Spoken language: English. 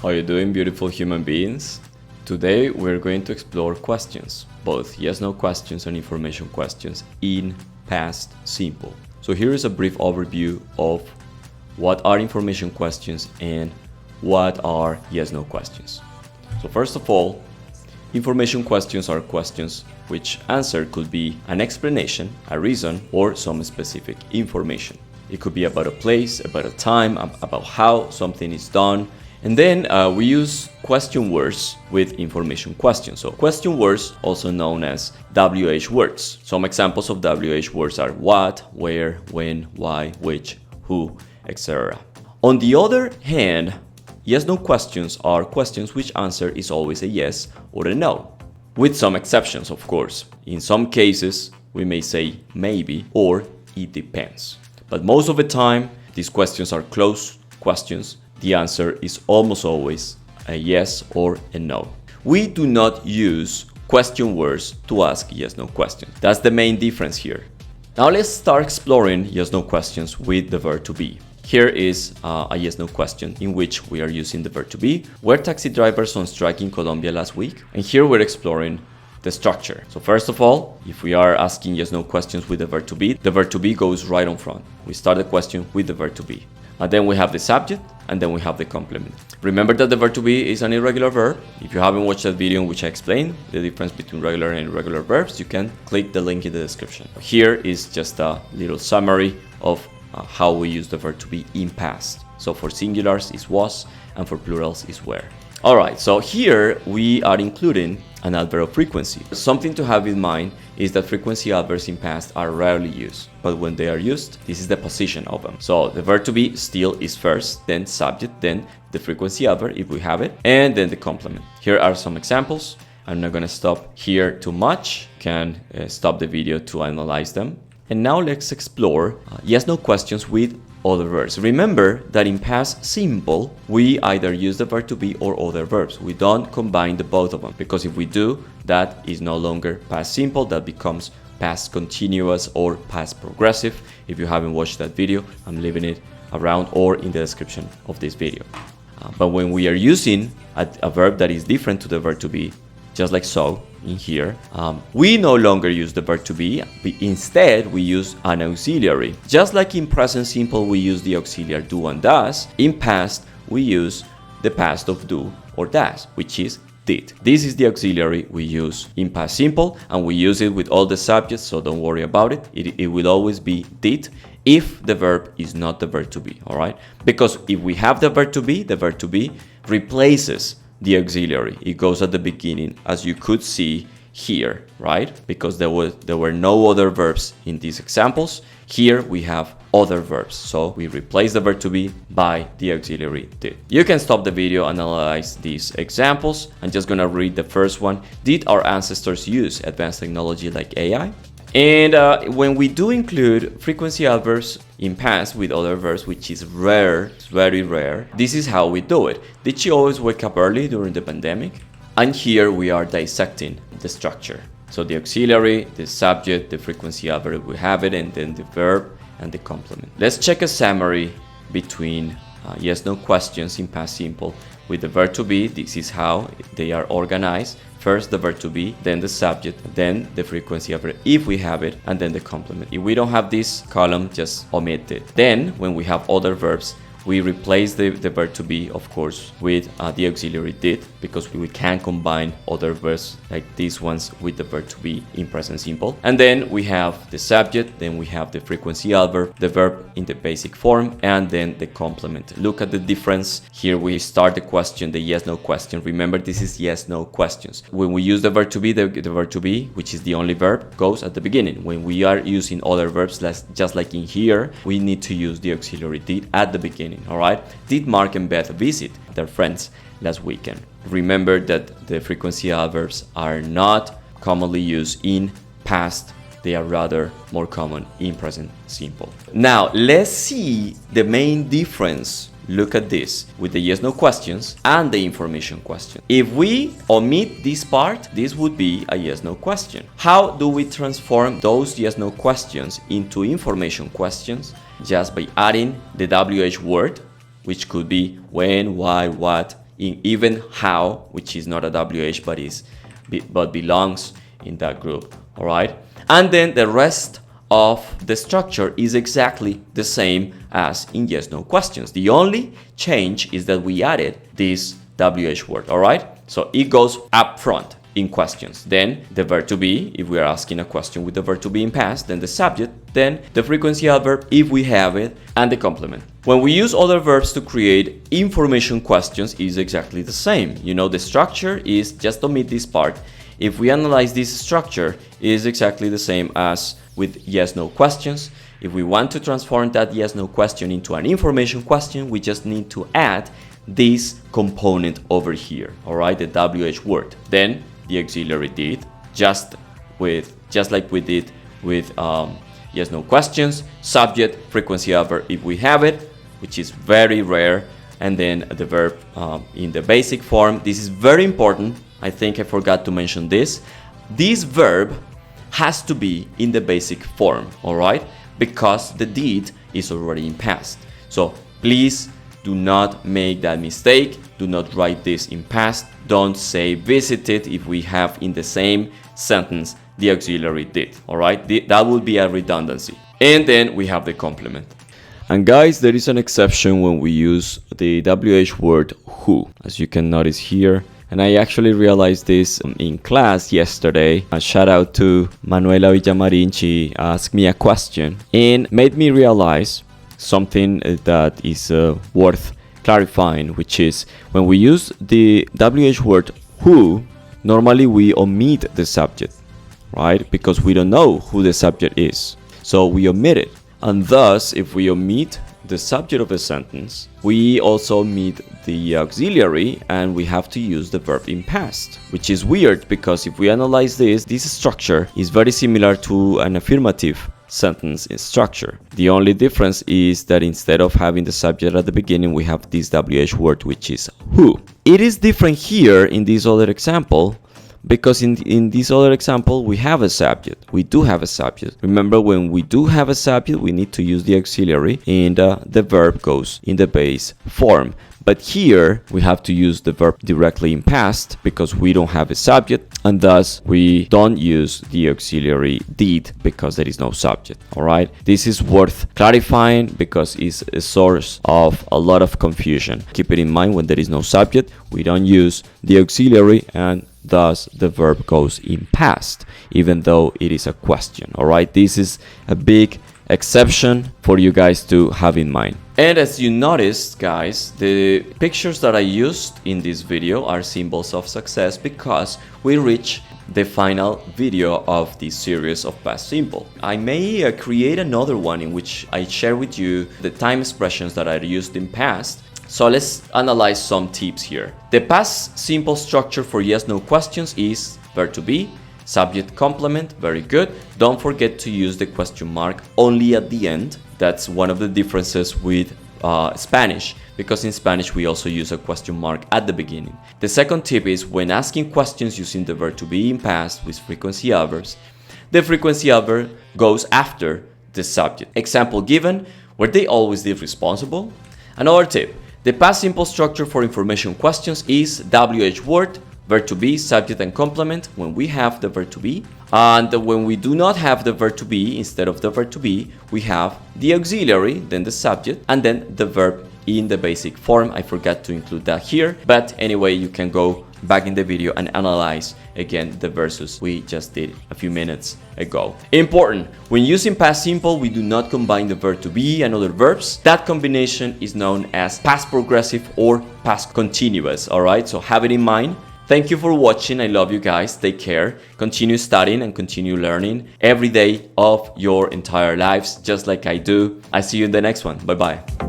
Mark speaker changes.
Speaker 1: How are you doing, beautiful human beings? Today we're going to explore questions, both yes/no questions and information questions in past simple. So here is a brief overview of what are information questions and what are yes/no questions. So first of all, information questions are questions which answer could be an explanation, a reason, or some specific information. It could be about a place, about a time, about how something is done. And then we use question words with information questions. So question words, also known as WH words. Some examples of WH words are what, where, when, why, which, who, etc. On the other hand, yes/no questions are questions which answer is always a yes or a no, with some exceptions, of course. In some cases, we may say maybe or it depends. But most of the time, these questions are closed questions. The answer is almost always a yes or a no. We do not use question words to ask yes/no questions. That's the main difference here. Now let's start exploring yes/no questions with the verb to be. Here is a yes/no question in which we are using the verb to be. Were taxi drivers on strike in Colombia last week? And here we're exploring the structure. So first of all, if we are asking yes/no questions with the verb to be goes right on front. We start the question with the verb to be. And then we have the subject, and then we have the complement. Remember that the verb to be is an irregular verb. If you haven't watched that video in which I explained the difference between regular and irregular verbs, you can click the link in the description. Here is just a little summary of how we use the verb to be in past. So for singulars is was, and for plurals is were. Alright, so here we are including an adverb of frequency. Something to have in mind is that frequency adverbs in past are rarely used, but when they are used, this is the position of them. So the verb to be still is first, then subject, then the frequency adverb if we have it, and then the complement. Here are some examples. I'm not going to stop here too much. You can stop the video to analyze them. And now let's explore yes/no questions with other verbs. Remember that in past simple, we either use the verb to be or other verbs. We don't combine the both of them, because if we do, that is no longer past simple, that becomes past continuous or past progressive. If you haven't watched that video, I'm leaving it around or in the description of this video. But when we are using a verb that is different to the verb to be, just like so in here, we no longer use the verb to be. Instead, we use an auxiliary. Just like in present simple, we use the auxiliary do and does. In past, we use the past of do or does, which is did. This is the auxiliary we use in past simple, and we use it with all the subjects, so don't worry about it. It will always be did if the verb is not the verb to be, all right? Because if we have the verb to be replaces the auxiliary. It goes at the beginning, as you could see here, right? Because there were no other verbs in these examples. Here we have other verbs, so we replace the verb to be by the auxiliary did. You can stop the video and analyze these examples. I'm just gonna read the first one. Did our ancestors use advanced technology like AI? And when we do include frequency adverbs in past with other verbs, which is rare, it's very rare, this is how we do it. Did she always wake up early during the pandemic? And here we are dissecting the structure. So the auxiliary, the subject, the frequency adverb, we have it, and then the verb and the complement. Let's check a summary between yes/no questions in past simple with the verb to be. This is how they are organized. First the verb to be, then the subject, then the frequency adverb if we have it, and then the complement. If we don't have this column, just omit it. Then when we have other verbs, we replace the verb to be, of course, with the auxiliary did, because we can combine other verbs like these ones with the verb to be in present simple. And then we have the subject, then we have the frequency adverb, the verb in the basic form, and then the complement. Look at the difference. Here we start the question, the yes/no question. Remember, this is yes/no questions. When we use the verb to be, the verb to be, which is the only verb, goes at the beginning. When we are using other verbs, just like in here, we need to use the auxiliary did at the beginning. All right. Did Mark and Beth visit their friends last weekend? Remember that the frequency adverbs are not commonly used in past. They are rather more common in present simple. Now, let's see the main difference. Look at this with the yes/no questions and the information question. If we omit this part, this would be a yes/no question. How do we transform those yes/no questions into information questions? Just by adding the WH word, which could be when, why, what, in even how, which is not a WH but belongs in that group. All right, and then the rest of the structure is exactly the same as in yes no questions. The only change is that we added this WH word. All right, so it goes up front in questions, then the verb to be if we are asking a question with the verb to be in past, then the subject, then the frequency adverb if we have it, and the complement. When we use other verbs to create information questions, is exactly the same. You know, the structure is, just omit this part. If we analyze this structure, it is exactly the same as with yes no questions. If we want to transform that yes no question into an information question, we just need to add this component over here, all right, the WH word, then the auxiliary did, just like we did with yes no questions, subject, frequency adverb if we have it, which is very rare, and then the verb in the basic form. This is very important. I think I forgot to mention this. This verb has to be in the basic form, all right, because the did is already in past. So please do not make that mistake. Do not write this in past. Don't say visited if we have in the same sentence the auxiliary did. All right, that would be a redundancy. And then we have the complement. And guys, there is an exception when we use the WH word who, as you can notice here. And I actually realized this in class yesterday. A shout out to Manuela Villamarin. She asked me a question and made me realize something that is worth clarifying, which is when we use the WH word who, normally we omit the subject, right? Because we don't know who the subject is. So we omit it. And thus, if we omit the subject of a sentence, we also omit the auxiliary and we have to use the verb in past, which is weird because if we analyze this structure is very similar to an affirmative sentence in structure. The only difference is that instead of having the subject at the beginning, we have this WH word, which is who. It is different here in this other example because in this other example, we have a subject. We do have a subject. Remember, when we do have a subject, we need to use the auxiliary and the verb goes in the base form. But here, we have to use the verb directly in past because we don't have a subject, and thus we don't use the auxiliary did because there is no subject, all right? This is worth clarifying because it's a source of a lot of confusion. Keep it in mind, when there is no subject, we don't use the auxiliary and thus the verb goes in past, even though it is a question, all right? This is a big exception for you guys to have in mind. And as you noticed, guys, the pictures that I used in this video are symbols of success because we reach the final video of this series of past simple. I may create another one in which I share with you the time expressions that I used in past. So let's analyze some tips here. The past simple structure for yes no questions is verb to be, subject, complement, very good. Don't forget to use the question mark only at the end. That's one of the differences with Spanish, because in Spanish we also use a question mark at the beginning. The second tip is when asking questions using the verb to be in past with frequency adverbs, the frequency adverb goes after the subject. Example given, were they always the responsible? Another tip, the past simple structure for information questions is WH word, verb to be, subject and complement when we have the verb to be, and when we do not have the verb to be, instead of the verb to be, we have the auxiliary, then the subject, and then the verb in the basic form. I forgot to include that here, but anyway, you can go back in the video and analyze again the verses we just did a few minutes ago. Important, when using past simple, we do not combine the verb to be and other verbs. That combination is known as past progressive or past continuous, all right? So have it in mind. Thank you for watching. I love you guys. Take care. Continue studying and continue learning every day of your entire lives, just like I do. I see you in the next one. Bye-bye.